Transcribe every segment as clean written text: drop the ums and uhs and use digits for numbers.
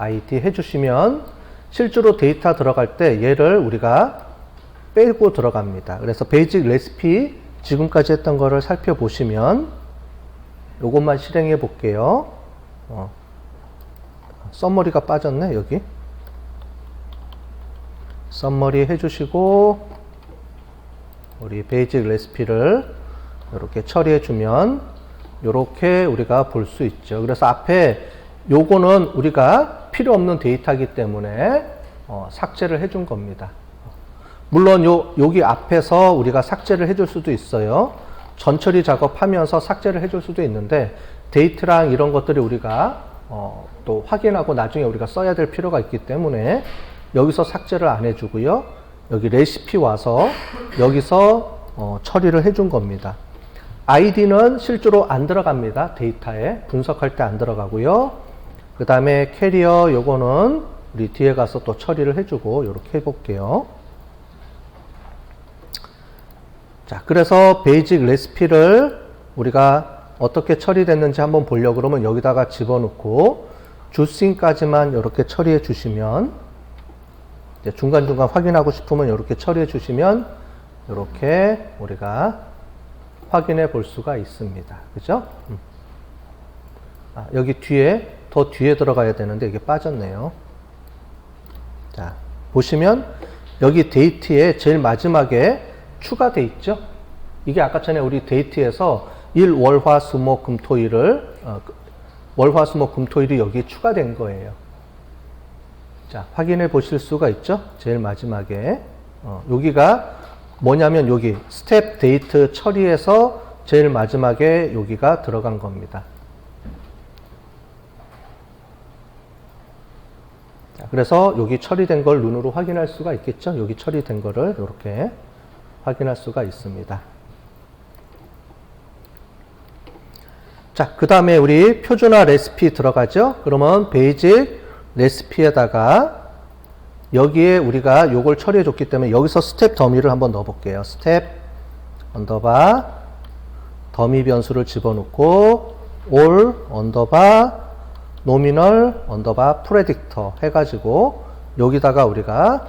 id 해주시면 실제로 데이터 들어갈 때 얘를 우리가 빼고 들어갑니다. 그래서 베이직 레시피 지금까지 했던 거를 살펴보시면 요것만 실행해 볼게요. 썸머리가 빠졌네. 여기 썸머리 해주시고 우리 베이직 레시피를 이렇게 처리해 주면 이렇게 우리가 볼 수 있죠. 그래서 앞에 요거는 우리가 필요 없는 데이터이기 때문에 삭제를 해준 겁니다. 물론 여기 앞에서 우리가 삭제를 해줄 수도 있어요. 전처리 작업하면서 삭제를 해줄 수도 있는데 데이트랑 이런 것들이 우리가 또 확인하고 나중에 우리가 써야 될 필요가 있기 때문에 여기서 삭제를 안 해주고요. 여기 레시피 와서 여기서 처리를 해준 겁니다. id는 실제로 안 들어갑니다. 데이터에 분석할 때 안 들어가고요. 그 다음에 캐리어 요거는 우리 뒤에 가서 또 처리를 해주고 이렇게 해볼게요. 자, 그래서 베이직 레시피를 우리가 어떻게 처리됐는지 한번 보려고 그러면 여기다가 집어넣고 주싱까지만 이렇게 처리해 주시면 이제 중간중간 확인하고 싶으면 이렇게 처리해 주시면 이렇게 우리가 확인해 볼 수가 있습니다. 그죠? 여기 뒤에 더 뒤에 들어가야 되는데 이게 빠졌네요. 자, 보시면 여기 데이트에 제일 마지막에 추가돼 있죠? 이게 아까 전에 우리 데이트에서 일, 월, 화, 수, 목, 금, 토일을 월, 화, 수, 목, 금, 토일이 여기 추가된 거예요. 자, 확인해 보실 수가 있죠? 제일 마지막에 여기가 뭐냐면 여기 스텝 데이트 처리해서 제일 마지막에 여기가 들어간 겁니다. 자, 그래서 여기 처리된 걸 눈으로 확인할 수가 있겠죠? 여기 처리된 거를 이렇게 확인할 수가 있습니다. 자, 그 다음에 우리 표준화 레시피 들어가죠? 그러면 베이직 레시피에다가 여기에 우리가 요걸 처리해 줬기 때문에 여기서 스텝 더미를 한번 넣어 볼게요. 스텝 언더바 더미 변수를 집어넣고 올 언더바 노미널 언더바 프레딕터 해가지고 여기다가 우리가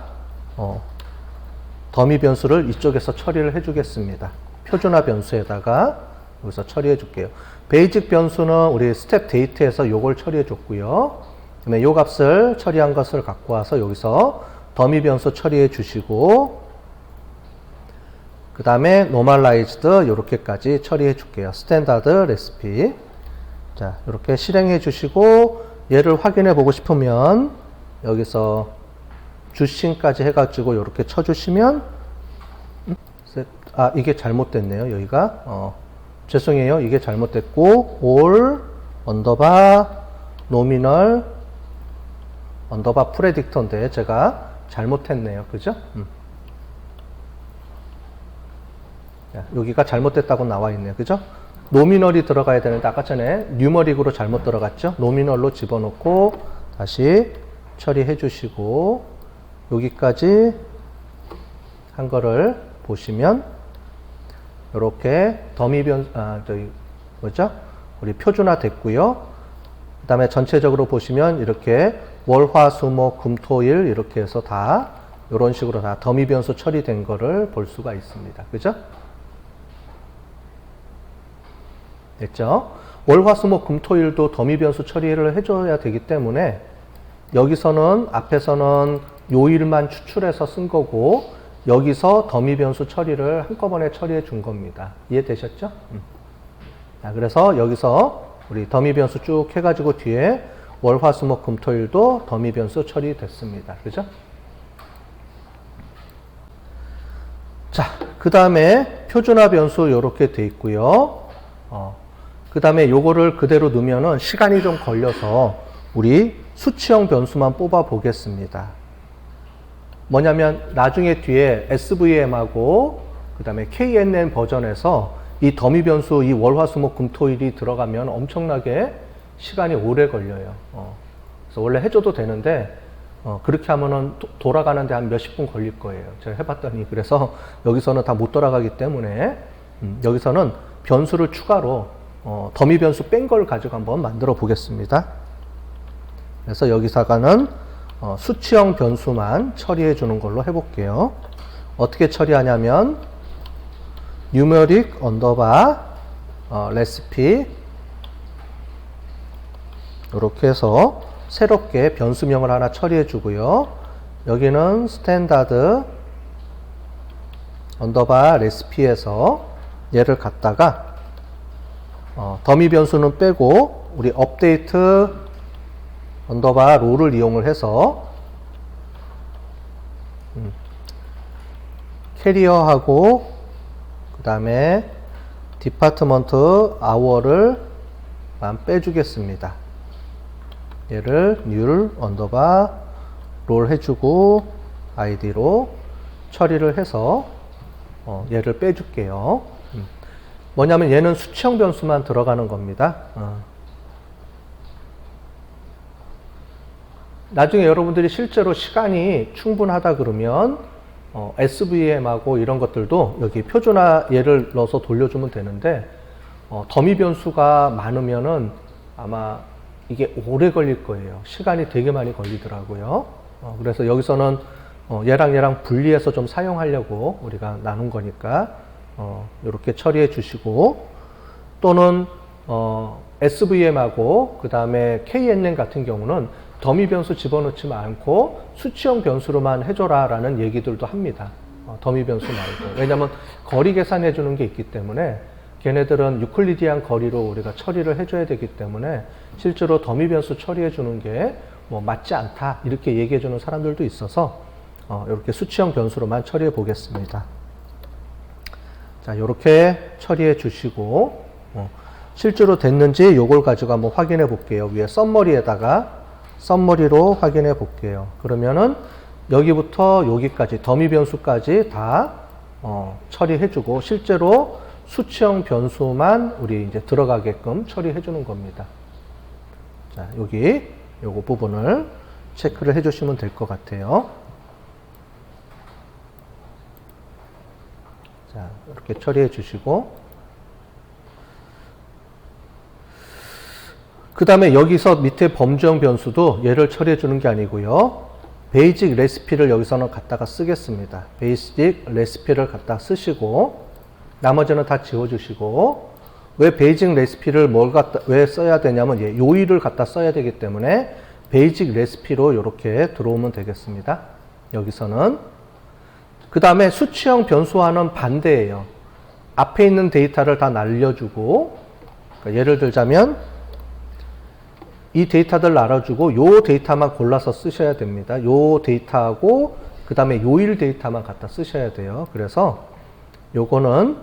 더미 변수를 이쪽에서 처리를 해주겠습니다. 표준화 변수에다가 여기서 처리해 줄게요. 베이직 변수는 우리 스텝 데이트에서 요걸 처리해 줬고요. 그다음에 요 값을 처리한 것을 갖고 와서 여기서 더미 변수 처리해 주시고 그 다음에 normalized 요렇게까지 처리해 줄게요. 스탠다드 레시피. 자, 이렇게 실행해 주시고 얘를 확인해 보고 싶으면 여기서 주싱까지 해가지고 이렇게 쳐주시면 이게 잘못됐네요. 여기가 죄송해요. 이게 잘못됐고 all 언더바 노미널 언더바 프레딕터인데 제가 잘못했네요. 그죠? 자, 여기가 잘못됐다고 나와 있네요. 그죠? 노미널이 들어가야 되는데 아까 전에 뉴머릭으로 잘못 들어갔죠? 노미널로 집어넣고 다시 처리해 주시고 여기까지 한 거를 보시면 이렇게 더미 우리 표준화 됐고요. 그 다음에 전체적으로 보시면 이렇게 월, 화, 수, 목, 금, 토, 일 이렇게 해서 다 이런 식으로 다 더미 변수 처리된 거를 볼 수가 있습니다. 그죠? 됐죠? 월, 화, 수, 목, 금, 토, 일도 더미 변수 처리를 해줘야 되기 때문에 여기서는 앞에서는 요일만 추출해서 쓴 거고 여기서 더미 변수 처리를 한꺼번에 처리해 준 겁니다. 이해되셨죠? 자, 그래서 여기서 우리 더미 변수 쭉 해가지고 뒤에 월, 화, 수, 목, 금, 토, 일도 더미 변수 처리됐습니다. 그죠? 자, 그 다음에 표준화 변수 이렇게 돼 있고요. 그 다음에 요거를 그대로 넣으면은 시간이 좀 걸려서 우리 수치형 변수만 뽑아 보겠습니다. 뭐냐면 나중에 뒤에 SVM하고 그 다음에 KNN 버전에서 이 더미 변수 이 월, 화, 수, 목, 금, 토, 일이 들어가면 엄청나게 시간이 오래 걸려요. 그래서 원래 해줘도 되는데 그렇게 하면은 돌아가는데 한 몇십 분 걸릴 거예요. 제가 해봤더니 그래서 여기서는 다 못 돌아가기 때문에 여기서는 변수를 추가로 더미 변수 뺀 걸 가지고 한번 만들어 보겠습니다. 그래서 여기서가는 수치형 변수만 처리해 주는 걸로 해볼게요. 어떻게 처리하냐면 numeric 언더바 recipe 이렇게 해서 새롭게 변수명을 하나 처리해 주고요. 여기는 스탠다드 언더바 레시피에서 얘를 갖다가 더미 변수는 빼고 우리 업데이트 언더바 롤을 이용을 해서 캐리어하고 그 다음에 디파트먼트 아워를 빼주겠습니다. 얘를 new 언더바 롤 해주고 id로 처리를 해서 얘를 빼줄게요. 뭐냐면 얘는 수치형 변수만 들어가는 겁니다. 나중에 여러분들이 실제로 시간이 충분하다 그러면 SVM하고 이런 것들도 여기 표준화 얘를 넣어서 돌려주면 되는데 더미 변수가 많으면은 아마 이게 오래 걸릴 거예요. 시간이 되게 많이 걸리더라고요. 그래서 여기서는 얘랑 분리해서 좀 사용하려고 우리가 나눈 거니까 이렇게 처리해 주시고, 또는 SVM하고 그 다음에 KNN 같은 경우는 더미 변수 집어넣지 않고 수치형 변수로만 해줘라 라는 얘기들도 합니다. 더미 변수 말고. 왜냐하면 거리 계산해 주는 게 있기 때문에 걔네들은 유클리디안 거리로 우리가 처리를 해줘야 되기 때문에 실제로 더미 변수 처리해 주는 게 뭐 맞지 않다 이렇게 얘기해 주는 사람들도 있어서 이렇게 수치형 변수로만 처리해 보겠습니다. 자, 이렇게 처리해 주시고 실제로 됐는지 요걸 가지고 한번 확인해 볼게요. 위에 썸머리에다가 썸머리로 확인해 볼게요. 그러면은 여기부터 여기까지 더미 변수까지 다 처리해 주고 실제로 수치형 변수만 우리 이제 들어가게끔 처리해 주는 겁니다. 자, 여기 요거 부분을 체크를 해 주시면 될 것 같아요. 자, 이렇게 처리해 주시고, 그 다음에 여기서 밑에 범주형 변수도 얘를 처리해 주는 게 아니고요. 베이직 레시피를 여기서는 갖다가 쓰겠습니다. 베이직 레시피를 갖다 쓰시고, 나머지는 다 지워주시고, 왜 베이직 레시피를 왜 써야 되냐면, 요일을 갖다 써야 되기 때문에 베이직 레시피로 이렇게 들어오면 되겠습니다. 여기서는. 그 다음에 수치형 변수와는 반대예요. 앞에 있는 데이터를 다 날려주고, 그러니까 예를 들자면, 이 데이터들 날아주고 요 데이터만 골라서 쓰셔야 됩니다. 요 데이터하고 그 다음에 요일 데이터만 갖다 쓰셔야 돼요. 그래서 요거는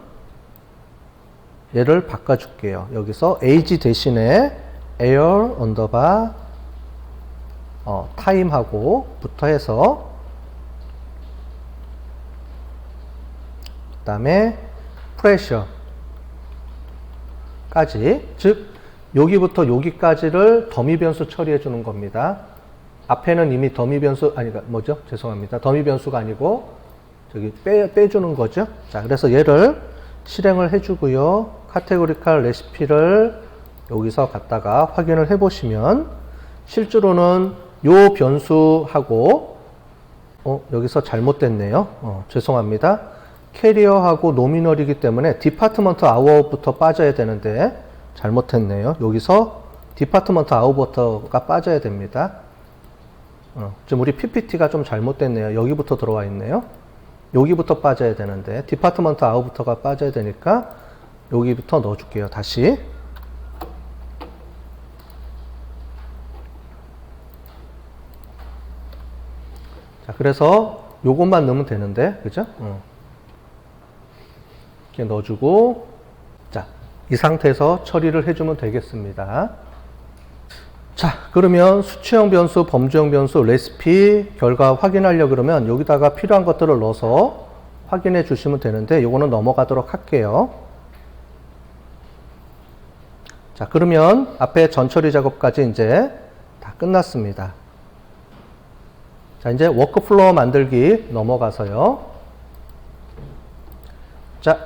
얘를 바꿔줄게요. 여기서 age 대신에 air 언더바 time하고 부터 해서 그 다음에 pressure까지, 즉 여기부터 여기까지를 더미 변수 처리해 주는 겁니다. 앞에는 이미 더미 변수, 뭐죠? 죄송합니다. 더미 변수가 아니고, 저기 빼주는 거죠. 자, 그래서 얘를 실행을 해주고요. 카테고리칼 레시피를 여기서 갖다가 확인을 해 보시면, 실제로는 요 변수하고, 여기서 잘못됐네요. 죄송합니다. 캐리어하고 노미널이기 때문에 디파트먼트 아워부터 빠져야 되는데, 잘못했네요. 여기서 디파트먼트 아웃부터가 빠져야 됩니다. 지금 우리 PPT가 좀 잘못됐네요. 여기부터 들어와 있네요. 여기부터 빠져야 되는데 디파트먼트 아웃부터가 빠져야 되니까 여기부터 넣어줄게요. 다시. 자, 그래서 요것만 넣으면 되는데, 그죠? 이렇게 넣어주고, 자, 이 상태에서 처리를 해주면 되겠습니다. 자, 그러면 수치형 변수, 범주형 변수, 레시피 결과 확인하려고 그러면 여기다가 필요한 것들을 넣어서 확인해 주시면 되는데, 요거는 넘어가도록 할게요. 자, 그러면 앞에 전처리 작업까지 이제 다 끝났습니다. 자, 이제 워크플로우 만들기 넘어가서요. 자,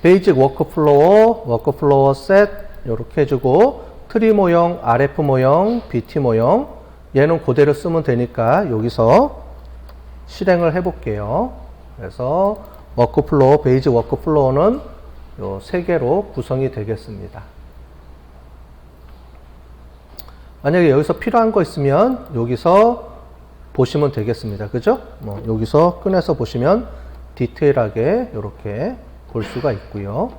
베이직 워크플로우 셋 이렇게 해주고, 트리 모형, RF 모형, BT 모형, 얘는 그대로 쓰면 되니까 여기서 실행을 해 볼게요. 그래서 워크플로우, 베이직 워크플로우는 요 3개로 구성이 되겠습니다. 만약에 여기서 필요한 거 있으면 여기서 보시면 되겠습니다. 그죠? 여기서 꺼내서 보시면 디테일하게 이렇게 볼 수가 있고요.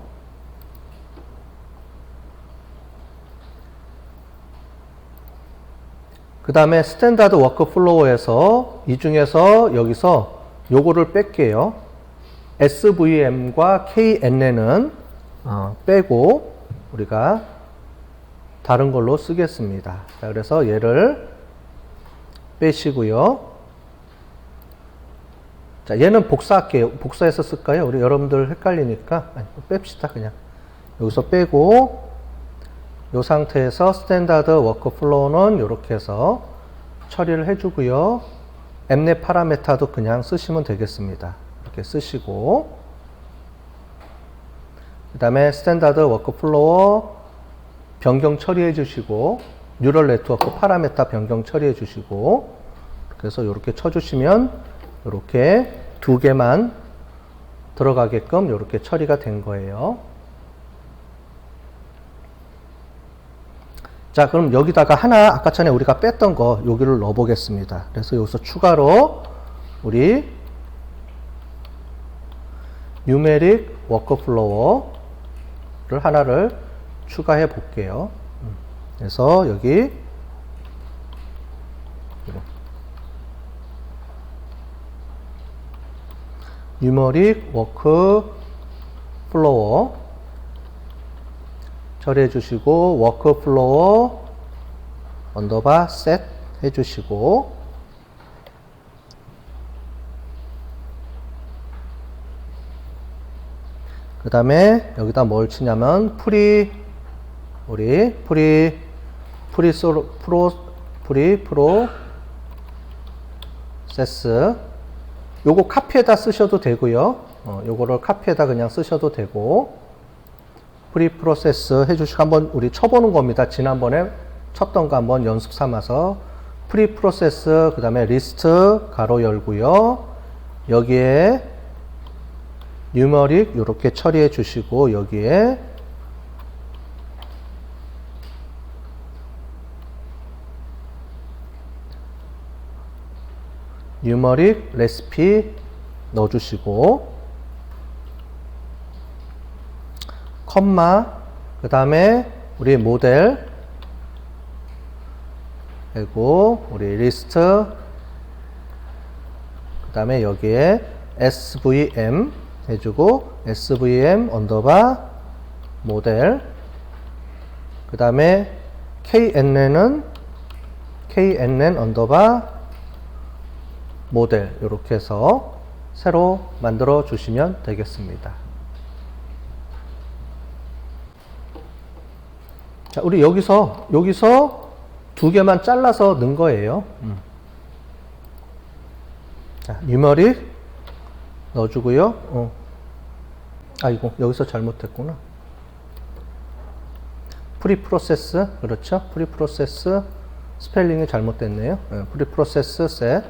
그 다음에 스탠다드 워크플로우에서 이 중에서 여기서 요거를 뺄게요. SVM과 KNN은 빼고 우리가 다른 걸로 쓰겠습니다. 자, 그래서 얘를 빼시고요. 자, 얘는 복사할게요. 복사해서 쓸까요? 우리 여러분들 헷갈리니까 뺍시다. 그냥 여기서 빼고 이 상태에서 스탠다드 워크플로우는 이렇게 해서 처리를 해주고요. 엠넷 파라메타도 그냥 쓰시면 되겠습니다. 이렇게 쓰시고 그 다음에 스탠다드 워크플로우 변경 처리해 주시고 뉴럴 네트워크 파라메타 변경 처리해 주시고 그래서 이렇게 쳐주시면 이렇게 2개만 들어가게끔 이렇게 처리가 된 거예요. 자, 그럼 여기다가 하나 아까 전에 우리가 뺐던 거 여기를 넣어 보겠습니다. 그래서 여기서 추가로 우리 뉴메릭 워크플로우를 하나를 추가해 볼게요. 그래서 여기 뉴머릭 워크플로우 처리해 주시고 워크플로우 언더바 셋 해 주시고 그 다음에 여기다 뭘 치냐면 프로세스 요거 카피에다 쓰셔도 되고요. 요거를 카피에다 그냥 쓰셔도 되고 프로세스 해주시고 한번 우리 쳐보는 겁니다. 지난번에 쳤던 거 한번 연습 삼아서 프로세스 그 다음에 리스트 가로 열고요. 여기에 뉴머릭 이렇게 처리해 주시고 여기에 뉴머릭 레시피 넣어주시고 컴마 그 다음에 우리 모델 그리고 우리 리스트 그 다음에 여기에 SVM 해주고 SVM 언더바 모델 그 다음에 KNN은 KNN 언더바 모델 이렇게 해서 새로 만들어 주시면 되겠습니다. 자, 우리 여기서 2개만 잘라서 넣은 거예요. 자, 뉴머릭 넣어주고요. 아이고, 여기서 잘못했구나. 프로세스, 그렇죠? 프로세스 스펠링이 잘못됐네요. 프로세스 셋.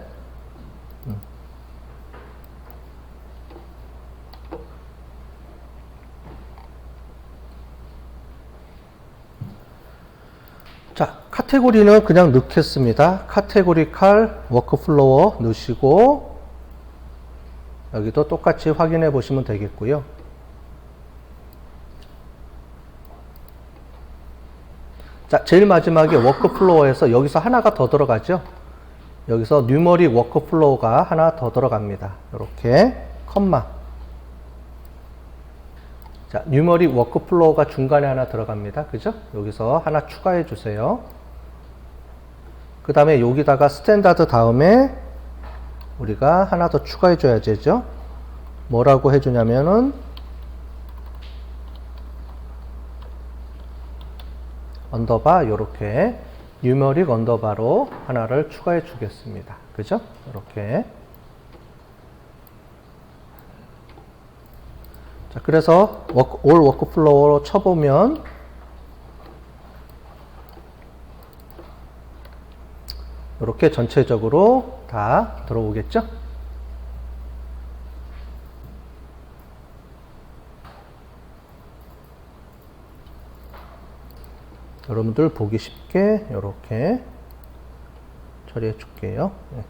자, 카테고리는 그냥 넣겠습니다. 카테고리칼 워크플로우 넣으시고 여기도 똑같이 확인해 보시면 되겠고요. 자, 제일 마지막에 워크플로우에서 여기서 하나가 더 들어가죠. 여기서 뉴머릭 워크플로우가 하나 더 들어갑니다. 이렇게 컴마. 자, 뉴머릭 워크플로우가 중간에 하나 들어갑니다. 그죠? 여기서 하나 추가해 주세요. 그 다음에 여기다가 스탠다드 다음에 우리가 하나 더 추가해 줘야 되죠. 뭐라고 해주냐면은 언더바 이렇게 뉴머릭 언더바로 하나를 추가해 주겠습니다. 그죠? 이렇게. 자, 그래서 올 워크플로우로 쳐보면 이렇게 전체적으로 다 들어오겠죠? 여러분들 보기 쉽게 이렇게 처리해 줄게요. 네.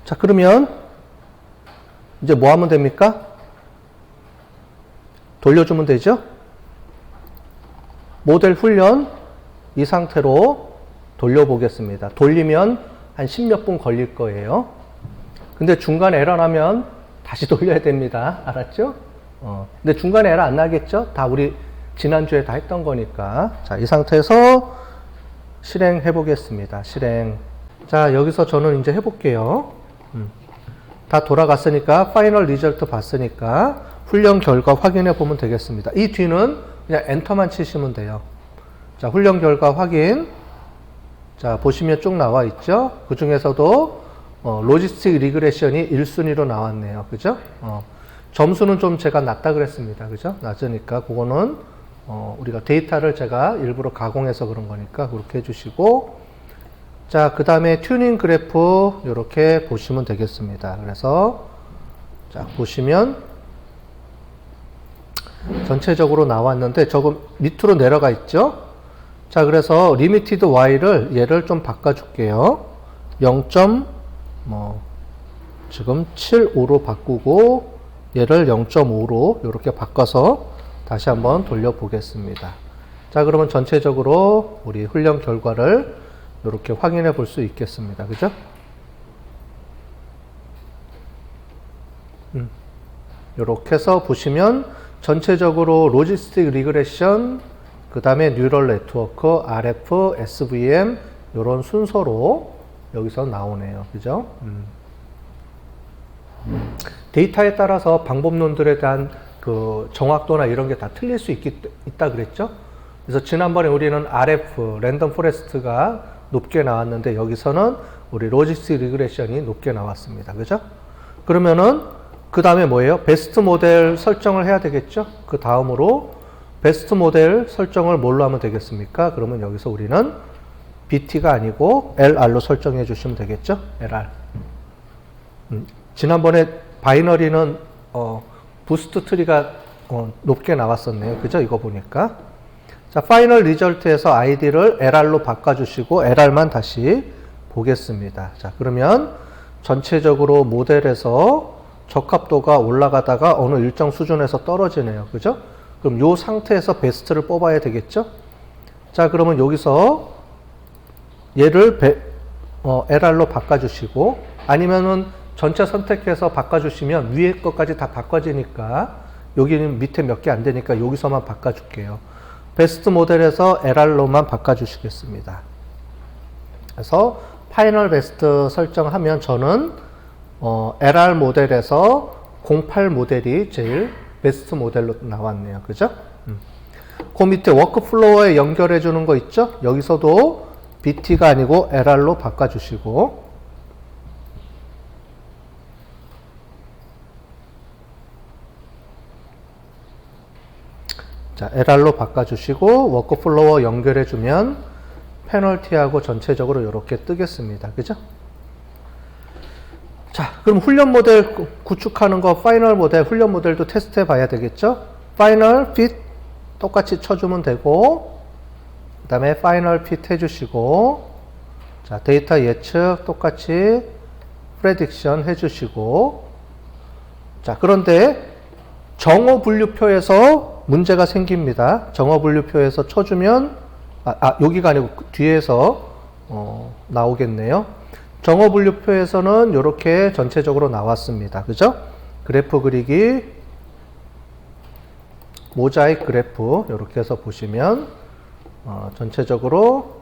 자, 그러면 이제 뭐 하면 됩니까? 돌려주면 되죠? 모델 훈련 이 상태로 돌려보겠습니다. 돌리면 한 10몇 분 걸릴 거예요. 근데 중간에 에러 나면 다시 돌려야 됩니다. 알았죠? 근데 중간에 에러 안 나겠죠? 다 우리 지난주에 다 했던 거니까. 자, 이 상태에서 실행해 보겠습니다. 실행. 자, 여기서 저는 이제 해볼게요. 다 돌아갔으니까 파이널 리절트 봤으니까 훈련 결과 확인해 보면 되겠습니다. 이 뒤는 그냥 엔터만 치시면 돼요. 자, 훈련 결과 확인. 자, 보시면 쭉 나와 있죠? 그 중에서도 로지스틱 리그레션이 1순위로 나왔네요. 그죠? 점수는 좀 제가 낮다 그랬습니다. 그죠? 낮으니까 그거는 우리가 데이터를 제가 일부러 가공해서 그런 거니까 그렇게 해주시고, 자, 그 다음에 튜닝 그래프 이렇게 보시면 되겠습니다. 그래서 자, 보시면 전체적으로 나왔는데 조금 밑으로 내려가 있죠? 자, 그래서 리미티드 y를 얘를 좀 바꿔줄게요. 0. 지금 75로 바꾸고 얘를 0.5로 이렇게 바꿔서 다시 한번 돌려보겠습니다. 자, 그러면 전체적으로 우리 훈련 결과를 이렇게 확인해 볼 수 있겠습니다. 그죠? 이렇게 해서 보시면 전체적으로 로지스틱 리그레션, 그 다음에 뉴럴 네트워크, RF, SVM 이런 순서로 여기서 나오네요. 그죠? 데이터에 따라서 방법론들에 대한 그 정확도나 이런 게 다 틀릴 수 있다 그랬죠? 그래서 지난번에 우리는 RF, 랜덤 포레스트가 높게 나왔는데 여기서는 우리 로지스틱 리그레션이 높게 나왔습니다. 그죠? 그러면은 그 다음에 뭐예요? 베스트 모델 설정을 해야 되겠죠? 그 다음으로 베스트 모델 설정을 뭘로 하면 되겠습니까? 그러면 여기서 우리는 BT가 아니고 LR로 설정해 주시면 되겠죠? LR. 지난번에 바이너리는 부스트 트리가 높게 나왔었네요. 그죠? 이거 보니까. 자, 파이널 리절트에서 ID를 LR로 바꿔주시고 LR만 다시 보겠습니다. 자, 그러면 전체적으로 모델에서 적합도가 올라가다가 어느 일정 수준에서 떨어지네요. 그죠? 그럼 이 상태에서 베스트를 뽑아야 되겠죠? 자, 그러면 여기서 얘를 LR로 바꿔주시고 아니면은 전체 선택해서 바꿔주시면 위에 것까지 다 바꿔지니까 여기는 밑에 몇 개 안 되니까 여기서만 바꿔줄게요. 베스트 모델에서 LR로만 바꿔주시겠습니다. 그래서 파이널 베스트 설정하면 저는 LR 모델에서 08 모델이 제일 베스트 모델로 나왔네요. 그죠? 그 밑에 워크플로어에 연결해 주는 거 있죠? 여기서도 BT가 아니고 LR로 바꿔주시고, 자, LR로 바꿔주시고 워크플로어 연결해주면 페널티하고 전체적으로 이렇게 뜨겠습니다. 그죠? 자, 그럼 훈련 모델 구축하는 거 파이널 모델, 훈련 모델도 테스트해 봐야 되겠죠? 파이널 핏 똑같이 쳐주면 되고, 그 다음에 파이널 핏 해주시고, 자, 데이터 예측 똑같이 프레딕션 해주시고, 자, 그런데 정어 분류표에서 문제가 생깁니다. 정어 분류표에서 쳐주면 여기가 아니고 뒤에서 나오겠네요. 정어 분류표에서는 이렇게 전체적으로 나왔습니다. 그죠? 그래프 그리기, 모자이크 그래프 이렇게 해서 보시면 전체적으로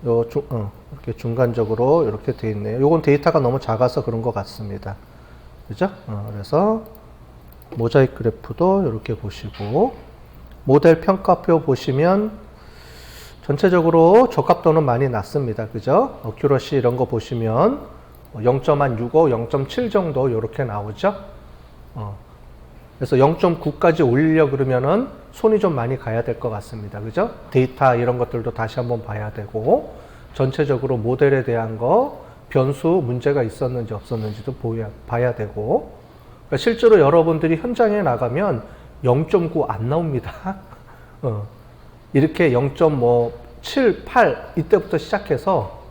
이렇게 중간적으로 이렇게 되어 있네요. 이건 데이터가 너무 작아서 그런 것 같습니다. 그죠? 그래서 모자이크 그래프도 이렇게 보시고, 모델 평가표 보시면 전체적으로 적합도는 많이 낮습니다. 그죠? 어큐러시 이런 거 보시면 0.65, 0.7 정도 이렇게 나오죠? 그래서 0.9까지 올리려 그러면은 손이 좀 많이 가야 될 것 같습니다. 그죠? 데이터 이런 것들도 다시 한번 봐야 되고, 전체적으로 모델에 대한 거, 변수 문제가 있었는지 없었는지도 봐야 되고, 그러니까 실제로 여러분들이 현장에 나가면 0.9 안 나옵니다. 이렇게 0.7, 8 이때부터 시작해서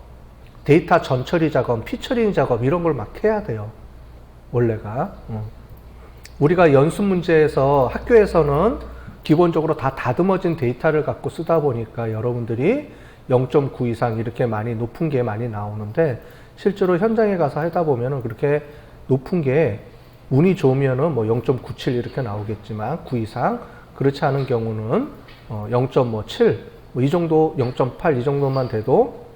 데이터 전처리 작업, 피처링 작업 이런 걸 막 해야 돼요. 원래가. 우리가 연습 문제에서 학교에서는 기본적으로 다 다듬어진 데이터를 갖고 쓰다 보니까 여러분들이 0.9 이상 이렇게 많이 높은 게 많이 나오는데, 실제로 현장에 가서 하다 보면은 그렇게 높은 게 운이 좋으면은 뭐 0.97 이렇게 나오겠지만 9 이상, 그렇지 않은 경우는 0.7 뭐 이 정도, 0.8 이 정도만 돼도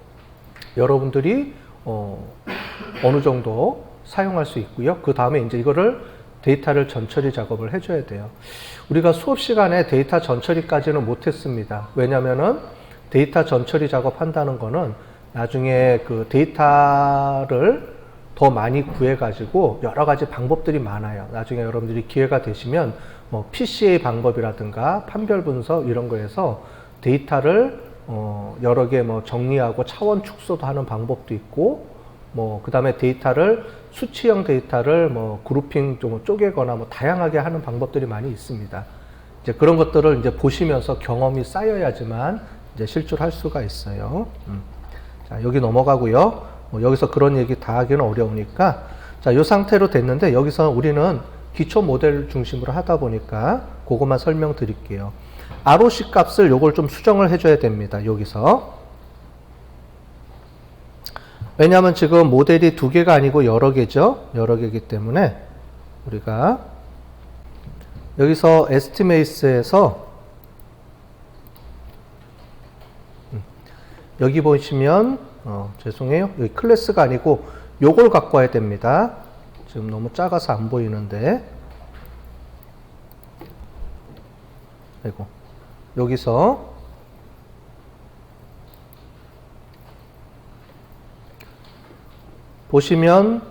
여러분들이 어느 정도 사용할 수 있고요. 그 다음에 이제 이거를 데이터를 전처리 작업을 해줘야 돼요. 우리가 수업 시간에 데이터 전처리까지는 못했습니다. 왜냐면은 데이터 전처리 작업한다는 거는 나중에 그 데이터를 더 많이 구해가지고 여러 가지 방법들이 많아요. 나중에 여러분들이 기회가 되시면 뭐 PCA 방법이라든가 판별 분석 이런 거에서 데이터를 여러 개 뭐 정리하고 차원 축소도 하는 방법도 있고, 뭐 그 다음에 데이터를 수치형 데이터를 뭐 그룹핑 좀 쪼개거나 뭐 다양하게 하는 방법들이 많이 있습니다. 이제 그런 것들을 이제 보시면서 경험이 쌓여야지만 이제 실출할 수가 있어요. 자, 여기 넘어가고요. 뭐 여기서 그런 얘기 다 하기는 어려우니까, 자, 이 상태로 됐는데 여기서 우리는 기초 모델 중심으로 하다 보니까 그것만 설명드릴게요. ROC 값을 요걸 좀 수정을 해줘야 됩니다. 여기서. 왜냐하면 지금 모델이 두 개가 아니고 여러 개죠. 여러 개이기 때문에 우리가 여기서 estimates에서 여기 보시면 죄송해요. 여기 클래스가 아니고 요걸 갖고 와야 됩니다. 지금 너무 작아서 안 보이는데. 아이고. 여기서 보시면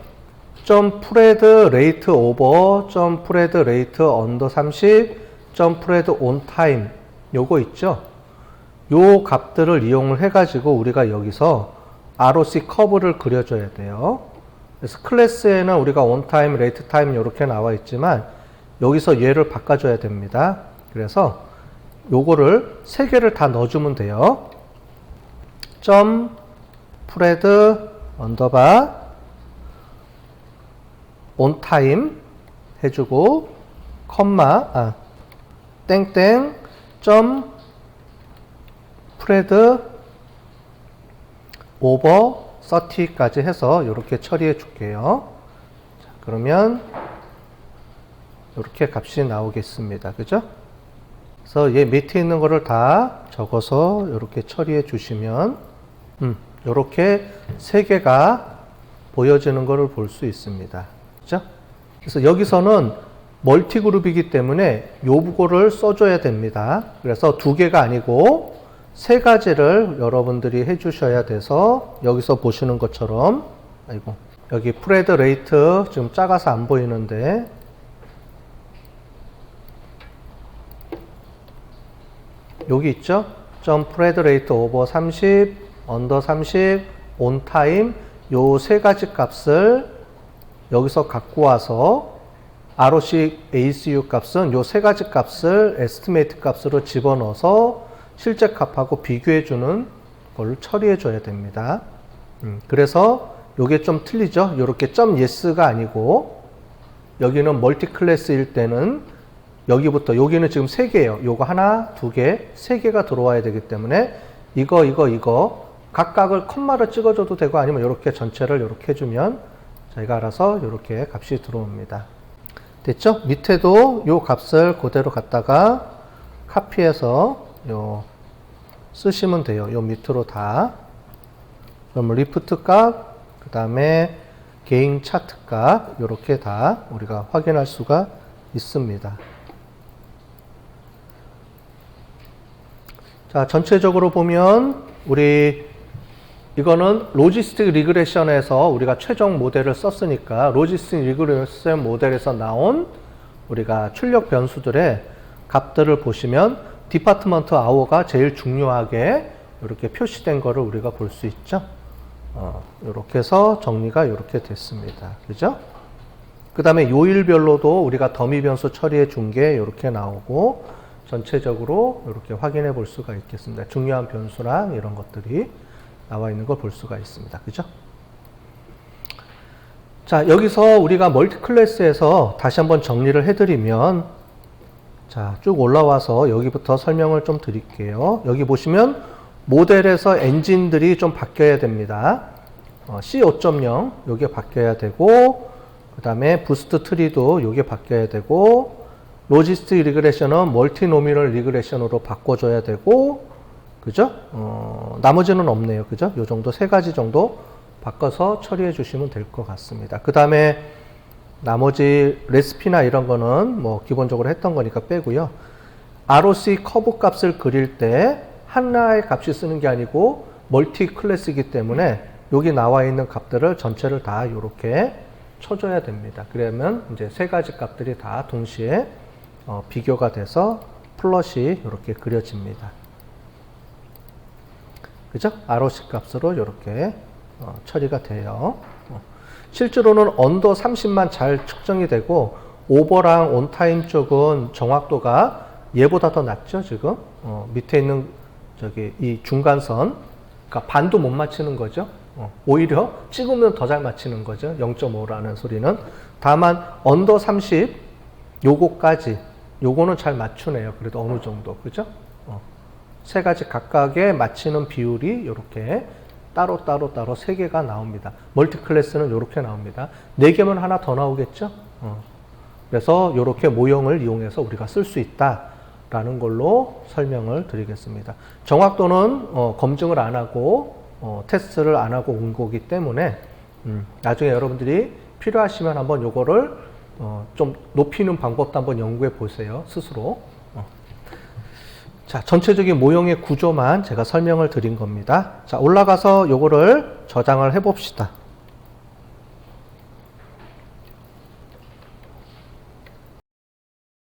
.pred rate over .pred rate under 30 .pred on time 요거 있죠. 요 값들을 이용을 해 가지고 우리가 여기서 ROC 커브를 그려줘야 돼요. 그래서 클래스에는 우리가 on time, rate time 이렇게 나와 있지만 여기서 얘를 바꿔줘야 됩니다. 그래서 요거를 세 개를 다 넣어주면 돼요. .pred 언더바 on time 해주고 컴마 땡땡 .pred over 30까지 해서 이렇게 처리해 줄게요. 자, 그러면 이렇게 값이 나오겠습니다. 그죠? 그래서 얘 밑에 있는 거를 다 적어서 이렇게 처리해 주시면 이렇게 세 개가 보여지는 것을 볼 수 있습니다. 그죠? 그래서 여기서는 멀티그룹이기 때문에 요거를 써줘야 됩니다. 그래서 두 개가 아니고 세 가지를 여러분들이 해주셔야 돼서 여기서 보시는 것처럼 아이고 여기 프레드 레이트 지금 작아서 안 보이는데 여기 있죠? .pred rate over 30, under 30, on time 요 세 가지 값을 여기서 갖고 와서 ROC ACU 값은 요 세 가지 값을 estimate 값으로 집어넣어서 실제 값하고 비교해 주는 걸 처리해 줘야 됩니다. 그래서 요게 좀 틀리죠? 요렇게 .yes가 아니고 여기는 멀티 클래스일 때는 여기부터 여기는 지금 3개예요. 요거 하나, 2개, 3개가 들어와야 되기 때문에 이거 각각을 컴마를 찍어줘도 되고 아니면 이렇게 전체를 이렇게 해주면 저희가 알아서 이렇게 값이 들어옵니다. 됐죠? 밑에도 요 값을 그대로 갖다가 카피해서 요 쓰시면 돼요. 요 밑으로 다. 그럼 리프트 값, 그 다음에 게인 차트 값 이렇게 다 우리가 확인할 수가 있습니다. 자, 전체적으로 보면 우리 이거는 로지스틱 리그레션에서 우리가 최종 모델을 썼으니까 로지스틱 리그레션 모델에서 나온 우리가 출력 변수들의 값들을 보시면 디파트먼트 아워가 제일 중요하게 이렇게 표시된 거를 우리가 볼 수 있죠. 이렇게 해서 정리가 이렇게 됐습니다. 그죠? 그 다음에 요일별로도 우리가 더미 변수 처리해 준 게 이렇게 나오고 전체적으로 이렇게 확인해 볼 수가 있겠습니다. 중요한 변수랑 이런 것들이 나와 있는 걸 볼 수가 있습니다. 그죠? 자, 여기서 우리가 멀티 클래스에서 다시 한번 정리를 해드리면, 자, 쭉 올라와서 여기부터 설명을 좀 드릴게요. 여기 보시면 모델에서 엔진들이 좀 바뀌어야 됩니다. C5.0 요게 바뀌어야 되고, 그 다음에 부스트 트리도 요게 바뀌어야 되고, 로지스틱 리그레션은 멀티 노미널 리그레션으로 바꿔줘야 되고, 그죠? 나머지는 없네요. 그죠? 요 정도 세 가지 정도 바꿔서 처리해 주시면 될 것 같습니다. 그 다음에 나머지 레시피나 이런 거는 뭐 기본적으로 했던 거니까 빼고요. ROC 커브 값을 그릴 때 하나의 값이 쓰는 게 아니고 멀티 클래스이기 때문에 여기 나와 있는 값들을 전체를 다 이렇게 쳐줘야 됩니다. 그러면 이제 세 가지 값들이 다 동시에 비교가 돼서 플롯이 이렇게 그려집니다. 그죠? ROC 값으로 이렇게 처리가 돼요. 실제로는 언더 30만 잘 측정이 되고 오버랑 온타임 쪽은 정확도가 얘보다 더 낮죠, 지금. 밑에 있는 저기 이 중간선, 그러니까 반도 못 맞히는 거죠. 오히려 찍으면 더 잘 맞히는 거죠. 0.5라는 소리는. 다만 언더 30 요거까지 요거는 잘 맞추네요. 그래도 어느 정도. 그죠? 세 가지 각각에 맞히는 비율이 이렇게 따로 세 개가 나옵니다. 멀티 클래스는 이렇게 나옵니다. 네 개면 하나 더 나오겠죠? 그래서 이렇게 모형을 이용해서 우리가 쓸 수 있다라는 걸로 설명을 드리겠습니다. 정확도는 검증을 안 하고 테스트를 안 하고 온 거기 때문에 나중에 여러분들이 필요하시면 한번 요거를 좀 높이는 방법도 한번 연구해 보세요. 스스로. 자, 전체적인 모형의 구조만 제가 설명을 드린 겁니다. 자, 올라가서 요거를 저장을 해 봅시다.